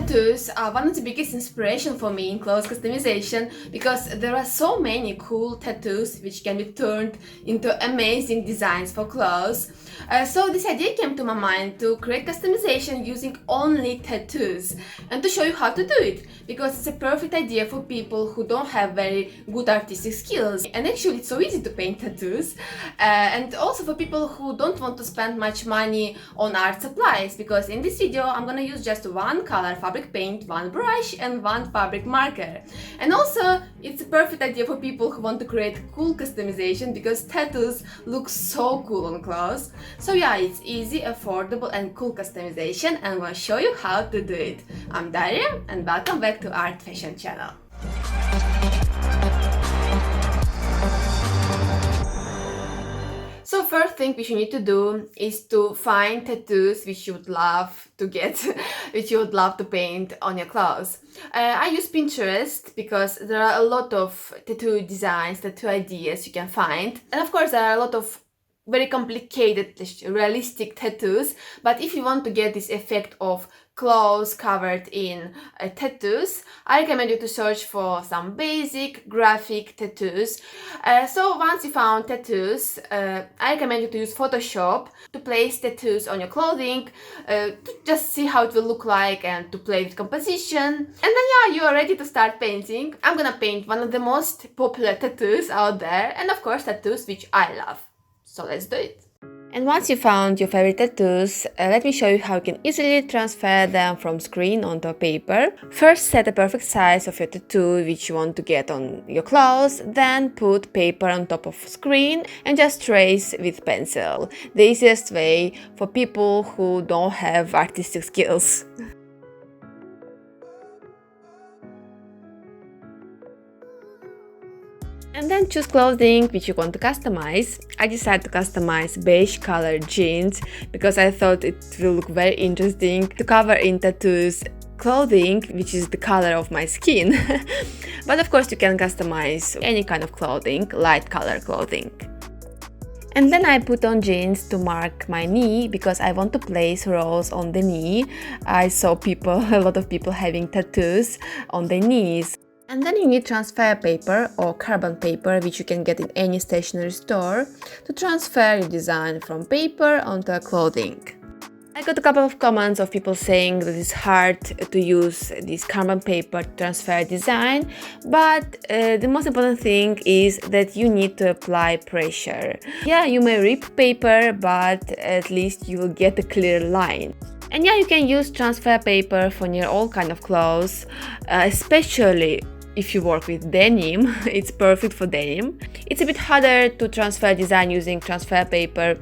Tattoos are one of the biggest inspiration for me in clothes customization because there are so many cool tattoos which can be turned into amazing designs for clothes. So this idea came to my mind to create customization using only tattoos and to show you how to do it because it's a perfect idea for people who don't have very good artistic skills, and actually it's so easy to paint tattoos, and also for people who don't want to spend much money on art supplies, because in this video I'm gonna use just one color fabric paint, one brush and one fabric marker. And also it's a perfect idea for people who want to create cool customization because tattoos look so cool on clothes. So yeah, it's easy, affordable and cool customization, and I'm gonna show you how to do it. I'm Daria and welcome back to Art Fashion channel. So first thing which you need to do is to find tattoos which you would love to get, which you would love to paint on your clothes. I use Pinterest because there are a lot of tattoo designs, tattoo ideas you can find. And of course there are a lot of very complicated, realistic tattoos, but if you want to get this effect of clothes covered in tattoos, I recommend you to search for some basic graphic tattoos. So once you found tattoos, I recommend you to use Photoshop to place tattoos on your clothing, to just see how it will look like and to play with composition. And then yeah, you are ready to start painting. I'm gonna paint one of the most popular tattoos out there, and of course tattoos which I love. So let's do it. And once you found your favorite tattoos, let me show you how you can easily transfer them from screen onto paper. First, set a perfect size of your tattoo which you want to get on your clothes, then put paper on top of screen and just trace with pencil. The easiest way for people who don't have artistic skills. And then choose clothing which you want to customize. I decided to customize beige colored jeans because I thought it will look very interesting to cover in tattoos clothing which is the color of my skin. But of course you can customize any kind of clothing, light color clothing. And then I put on jeans to mark my knee because I want to place rose on the knee. I saw a lot of people having tattoos on their knees. And then you need transfer paper or carbon paper, which you can get in any stationery store, to transfer your design from paper onto clothing. I got a couple of comments of people saying that it's hard to use this carbon paper to transfer design, but the most important thing is that you need to apply pressure. Yeah, you may rip paper, but at least you will get a clear line. And yeah, you can use transfer paper for near all kind of clothes, especially if you work with denim. It's perfect for denim. It's a bit harder to transfer design using transfer paper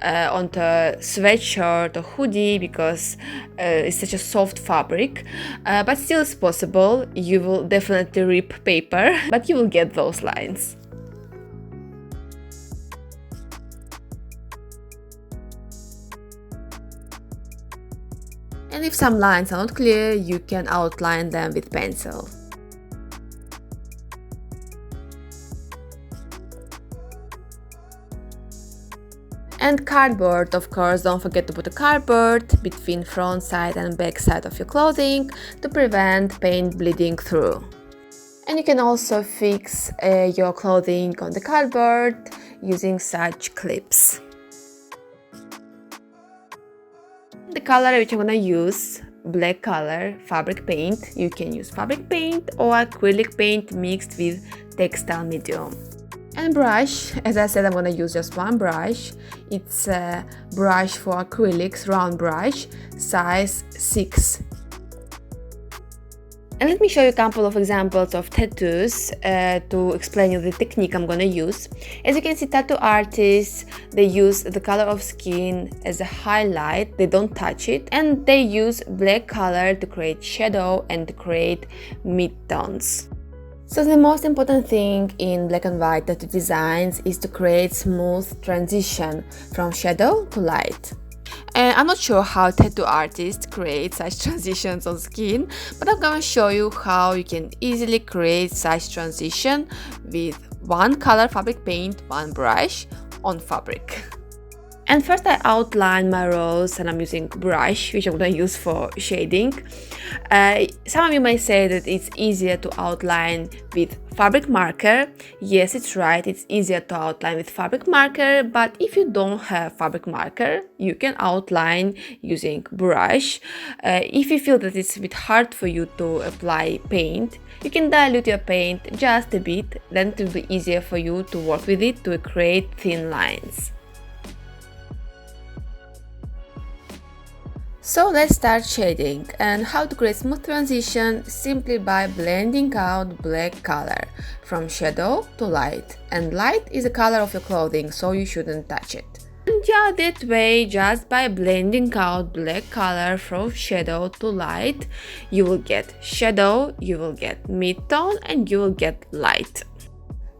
onto a sweatshirt or hoodie because it's such a soft fabric, but still it's possible. You will definitely rip paper, but you will get those lines. And if some lines are not clear, you can outline them with pencil. And cardboard, of course, don't forget to put a cardboard between front side and back side of your clothing to prevent paint bleeding through. And you can also fix your clothing on the cardboard using such clips. The color which I'm gonna use, black color, fabric paint. You can use fabric paint or acrylic paint mixed with textile medium. And brush, as I said, I'm gonna use just one brush. It's a brush for acrylics, round brush, size 6. And let me show you a couple of examples of tattoos to explain you the technique I'm gonna use. As you can see, tattoo artists, they use the color of skin as a highlight, they don't touch it, and they use black color to create shadow and to create midtones. So the most important thing in black and white tattoo designs is to create smooth transition from shadow to light. I'm not sure how tattoo artists create such transitions on skin, but I'm gonna show you how you can easily create such transition with one color fabric paint, one brush on fabric. And first I outline my rows and I'm using brush, which I'm gonna use for shading. Some of you may say that it's easier to outline with fabric marker. Yes, it's right, it's easier to outline with fabric marker, but if you don't have fabric marker, you can outline using brush. If you feel that it's a bit hard for you to apply paint, you can dilute your paint just a bit, then it will be easier for you to work with it to create thin lines. So let's start shading. And how to create smooth transition? Simply by blending out black color from shadow to light. And light is the color of your clothing, so you shouldn't touch it. And yeah, that way, just by blending out black color from shadow to light, you will get shadow, you will get mid-tone, and you will get light.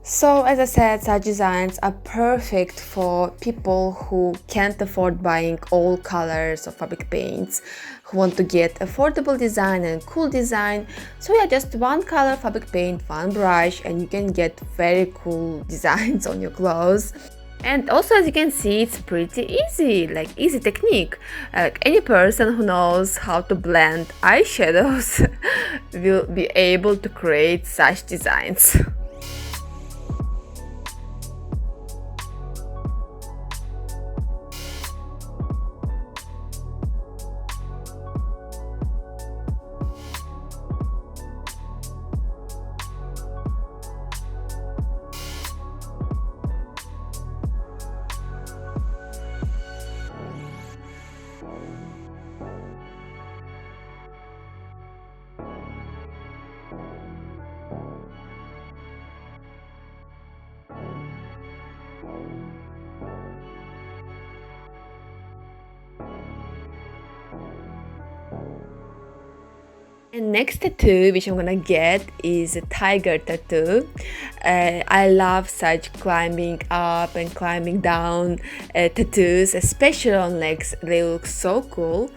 So as I said, such designs are perfect for people who can't afford buying all colors of fabric paints, who want to get affordable design and cool design. So yeah, just one color fabric paint, one brush, and you can get very cool designs on your clothes. And also, as you can see, it's pretty easy, like easy technique. Any person who knows how to blend eyeshadows will be able to create such designs. And next tattoo which I'm gonna get is a tiger tattoo. I love such climbing up and climbing down tattoos, especially on legs. They look so cool.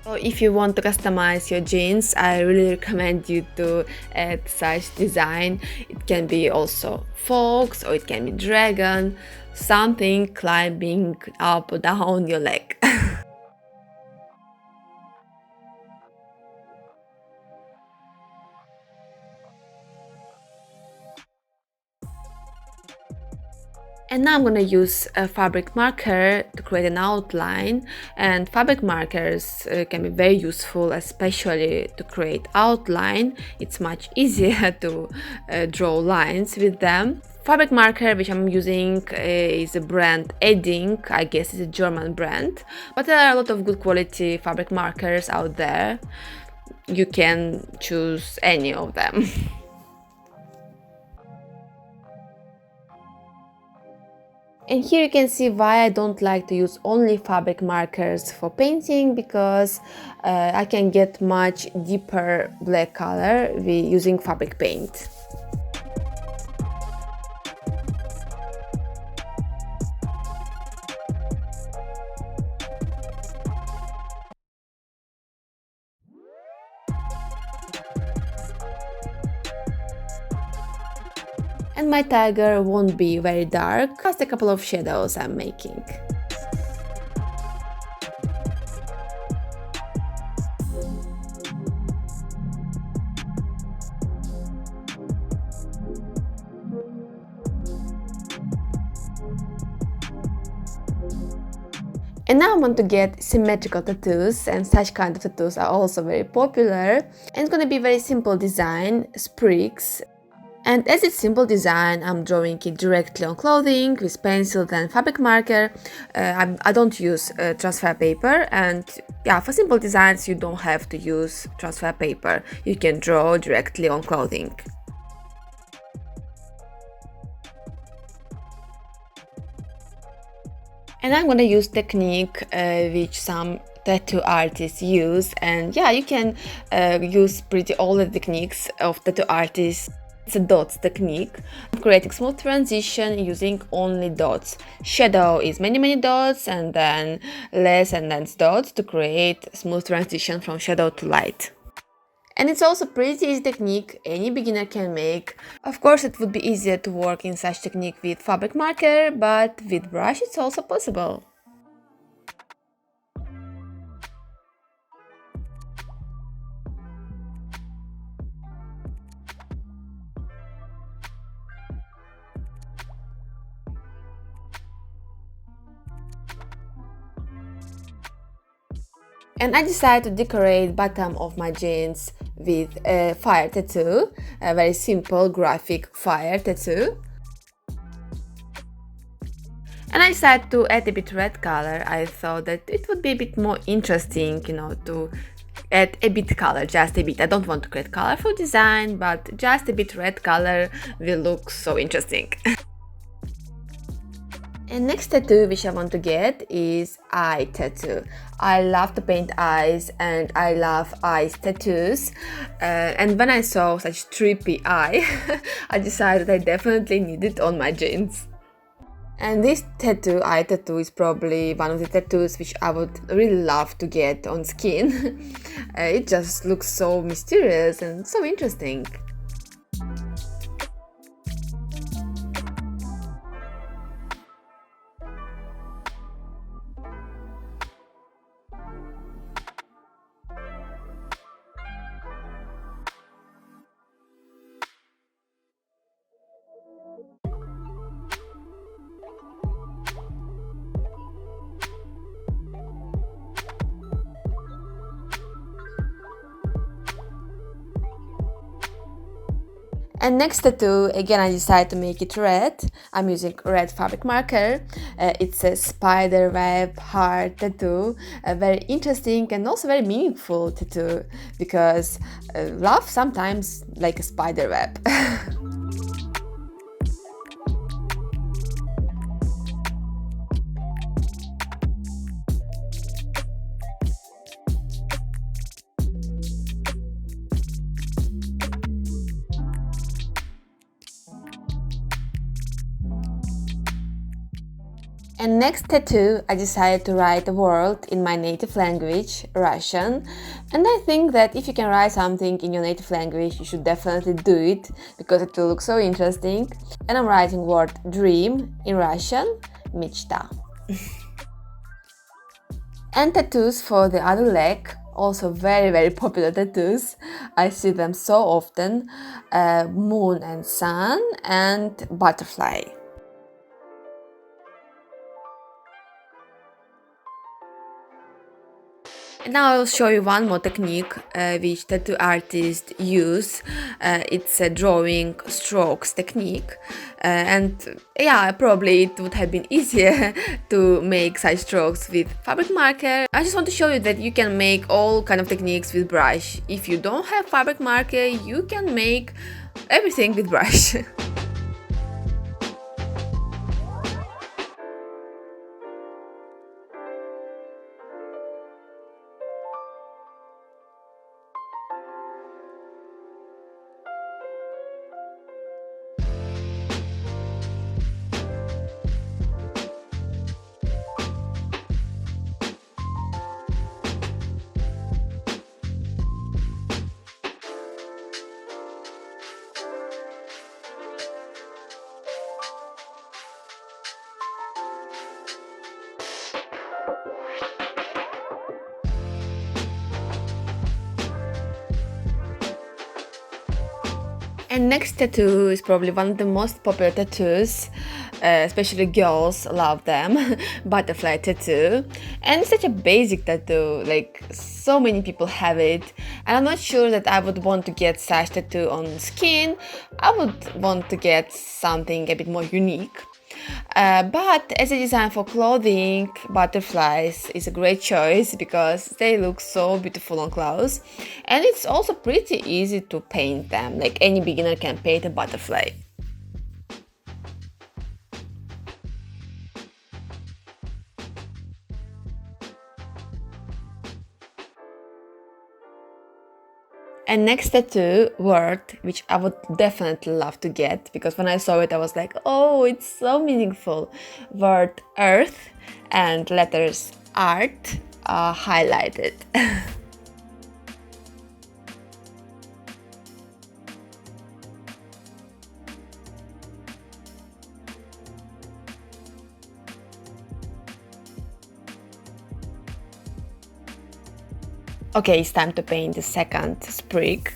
So if you want to customize your jeans, I really recommend you to add such design. It can be also fox or it can be dragon, something climbing up or down your leg. And now I'm gonna use a fabric marker to create an outline, and fabric markers can be very useful, especially to create outline. It's much easier to draw lines with them. Fabric marker which I'm using is a brand Edding, I guess it's a German brand, but there are a lot of good quality fabric markers out there. You can choose any of them. And here you can see why I don't like to use only fabric markers for painting, because I can get much deeper black color using fabric paint. And my tiger won't be very dark, just a couple of shadows I'm making. And now I want to get symmetrical tattoos, and such kind of tattoos are also very popular. And it's gonna be very simple design, sprigs. And as it's simple design, I'm drawing it directly on clothing with pencil and fabric marker. I don't use transfer paper, and yeah, for simple designs you don't have to use transfer paper. You can draw directly on clothing. And I'm gonna use technique which some tattoo artists use, and yeah, you can use pretty all the techniques of tattoo artists. It's a dots technique. I'm creating smooth transition using only dots. Shadow is many dots, and then less and dense dots to create smooth transition from shadow to light. And it's also pretty easy technique any beginner can make. Of course, it would be easier to work in such technique with fabric marker, but with brush it's also possible. And I decided to decorate bottom of my jeans with a fire tattoo, a very simple graphic fire tattoo. And I decided to add a bit red color. I thought that it would be a bit more interesting, to add a bit color, just a bit. I don't want to create colorful design, but just a bit red color will look so interesting. And next tattoo which I want to get is eye tattoo. I love to paint eyes and I love eyes tattoos. And when I saw such trippy eye, I decided I definitely need it on my jeans. And this tattoo, eye tattoo, is probably one of the tattoos which I would really love to get on skin. It just looks so mysterious and so interesting. And next tattoo, again I decided to make it red. I'm using red fabric marker. It's a spider web heart tattoo, a very interesting and also very meaningful tattoo because love sometimes like a spider web. And next tattoo, I decided to write a word in my native language, Russian. And I think that if you can write something in your native language, you should definitely do it because it will look so interesting. And I'm writing word dream in Russian, mечта. And tattoos for the other leg, also very popular tattoos. I see them so often, moon and sun and butterfly. And now I'll show you one more technique which tattoo artists use. It's a drawing strokes technique. And yeah, probably it would have been easier to make such strokes with fabric marker. I just want to show you that you can make all kind of techniques with brush. If you don't have fabric marker, you can make everything with brush. And next tattoo is probably one of the most popular tattoos, especially girls love them, butterfly tattoo. And it's such a basic tattoo, like so many people have it. And I'm not sure that I would want to get such tattoo on skin. I would want to get something a bit more unique. But as a design for clothing, butterflies is a great choice because they look so beautiful on clothes, and it's also pretty easy to paint them, like any beginner can paint a butterfly. And next tattoo, word, which I would definitely love to get because when I saw it I was like, oh, it's so meaningful. Word earth and letters art are highlighted. Okay, it's time to paint the second sprig.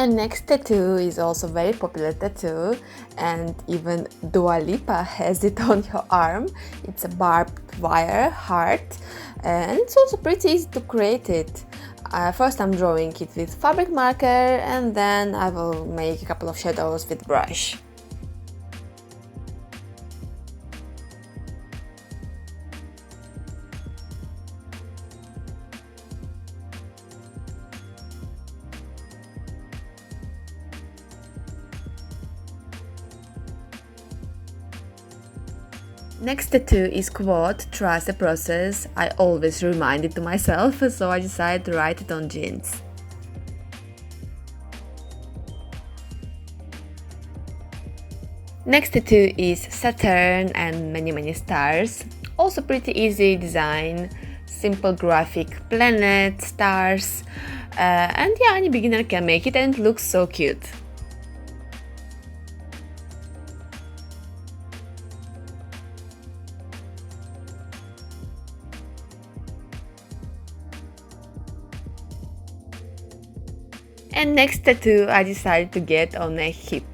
And next tattoo is also very popular tattoo, and even Dua Lipa has it on her arm. It's a barbed wire heart, and it's also pretty easy to create it. First I'm drawing it with fabric marker, and then I will make a couple of shadows with brush. Next tattoo is quote, trust the process. I always remind it to myself, so I decided to write it on jeans. Next tattoo is Saturn and many stars. Also pretty easy design, simple graphic, planet, stars, and yeah, any beginner can make it and it looks so cute. And next tattoo I decided to get on a hip.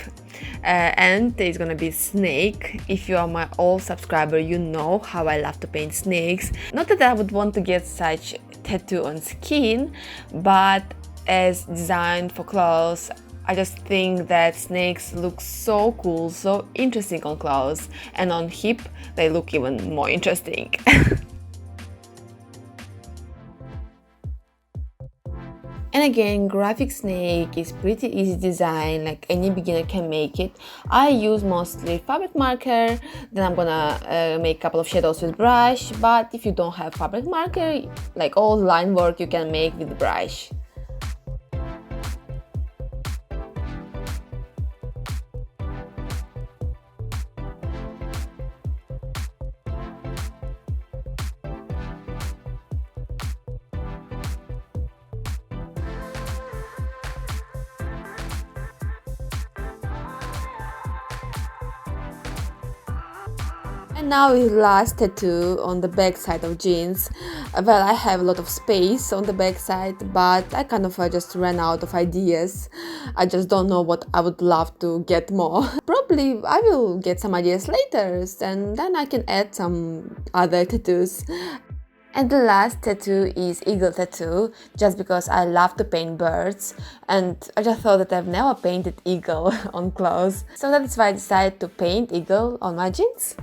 And there's gonna be snake. If you are my old subscriber, you know how I love to paint snakes. Not that I would want to get such tattoo on skin, but as designed for clothes, I just think that snakes look so cool, so interesting on clothes, and on hip they look even more interesting. And again, graphic snake is pretty easy design, like any beginner can make it. I use mostly fabric marker, then I'm gonna make a couple of shadows with brush, but if you don't have fabric marker, like all line work you can make with brush. And now is last tattoo on the back side of jeans. Well, I have a lot of space on the back side, but I kind of just ran out of ideas. I just don't know what I would love to get more. Probably I will get some ideas later, and then I can add some other tattoos. And the last tattoo is eagle tattoo, just because I love to paint birds, and I just thought that I've never painted eagle on clothes. So that's why I decided to paint eagle on my jeans.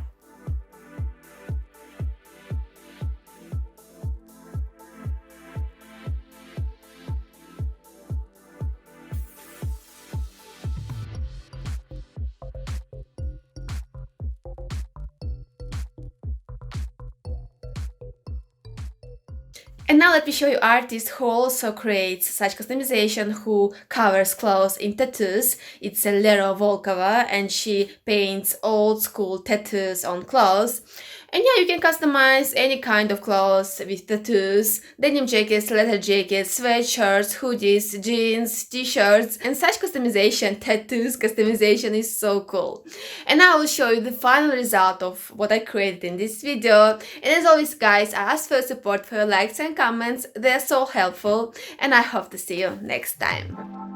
And now let me show you artist who also creates such customization, who covers clothes in tattoos. It's Lera Volkova, and she paints old school tattoos on clothes. And yeah, you can customize any kind of clothes with tattoos, denim jackets, leather jackets, sweatshirts, hoodies, jeans, t-shirts, and such customization, tattoos customization is so cool. And now I will show you the final result of what I created in this video. And as always guys, I ask for your support, for your likes and comments, they're so helpful, and I hope to see you next time.